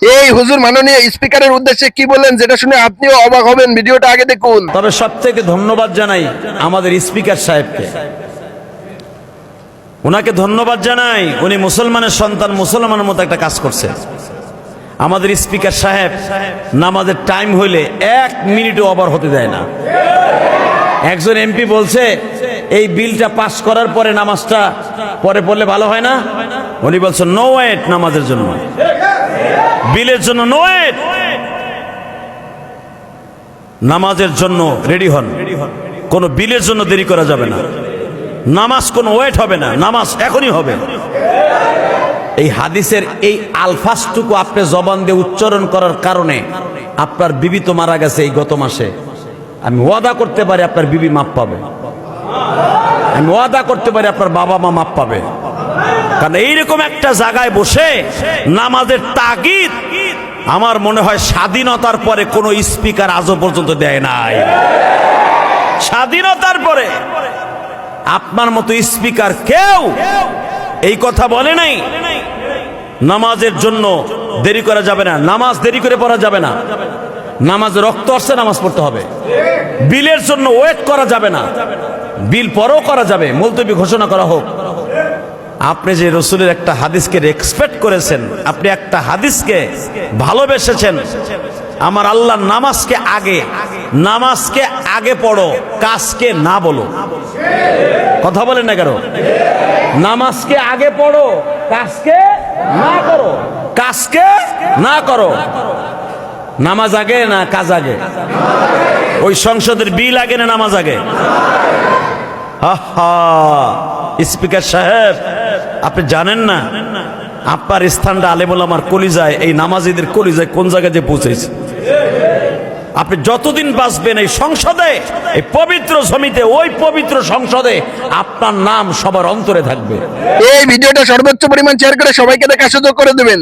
এই হুজুর মাননীয় স্পিকারের উদ্দেশ্যে কি বললেন, যেটা শুনে আপনিও অবাক হবেন। ভিডিওটা আগে দেখুন। তবে সবথেকে ধন্যবাদ জানাই আমাদের স্পিকার সাহেবকে, ওনাকে ধন্যবাদ জানাই। উনি মুসলমানের সন্তান, মুসলমানের মতো একটা কাজ করছে। আমাদের স্পিকার সাহেব নামাজের টাইম হইলে 1 মিনিটও ওভার হতে দেয় না। একজন এমপি বলছে এই বিলটা পাস করার পরে নামাজটা পরে পড়লে ভালো হয় না, উনি বলছেন নো ওয়েট, নামাজের জন্য, বিলের জন্য নো ওয়েট, নামাজের জন্য রেডি হন, কোন বিলের জন্য দেরি করা যাবে না, নামাজ কোনো ওয়েট হবে না, নামাজ এখনই হবে। এই হাদিসের এই আলফাজটুকু আপনি জবান দিয়ে উচ্চারণ করার কারণে আপনার বিবি তো মারা গেছে এই গত মাসে। আমি ওয়াদা করতে পারি আপনার বিবি মাপ পাবে, আমি ওয়াদা করতে পারি আপনার বাবা মা মাপ পাবে। কারণ এইরকম একটা জায়গায় বসে নামাজের তাগিদ আমার মনে হয় স্বাধীনতার পরে কোনো স্পিকার আজও পর্যন্ত দেয় নাই। স্বাধীনতার পরে আপনার মতো স্পিকার কেউ এই কথা বলে নাই নামাজের জন্য দেরি করা যাবে না, নামাজ দেরি করে পড়া যাবে না, নামাজে রক্ত আসছে নামাজ পড়তে হবে, বিলের জন্য ওয়েট করা যাবে না, বিল পরেও করা যাবে, মুলতবি ঘোষণা করা হোক। আপনি যে রসুলের একটা হাদিসকে রেসপেক্ট করেছেন, আপনি একটা হাদিসকে ভালোবেসেছেন, আমার আল্লাহ নামাজকে আগে পড়ো, কাজকে না বলো। কথা বলেন না কেন? নামাজকে আগে পড়ো, কাজকে না করো, কাজকে না করো। নামাজ আগে না কাজ আগে? ওই সংসদের বিল আগে না নামাজ আগে? আহা, স্পিকার সাহেব আপনি জানেন না আপনার স্থানটা আলেমুল আমার কলিজায়, এই নামাজিদের কলিজায় কোন জায়গায় যে পৌঁছেছে। আপনি যতদিন বাঁচবেন এই সংসদে, এই পবিত্র জমিতে, ওই পবিত্র সংসদে আপনার নাম সবার অন্তরে থাকবে। এই ভিডিওটা সর্বোচ্চ পরিমাণ শেয়ার করে সবাইকে দেখার সুযোগ করে দেবেন।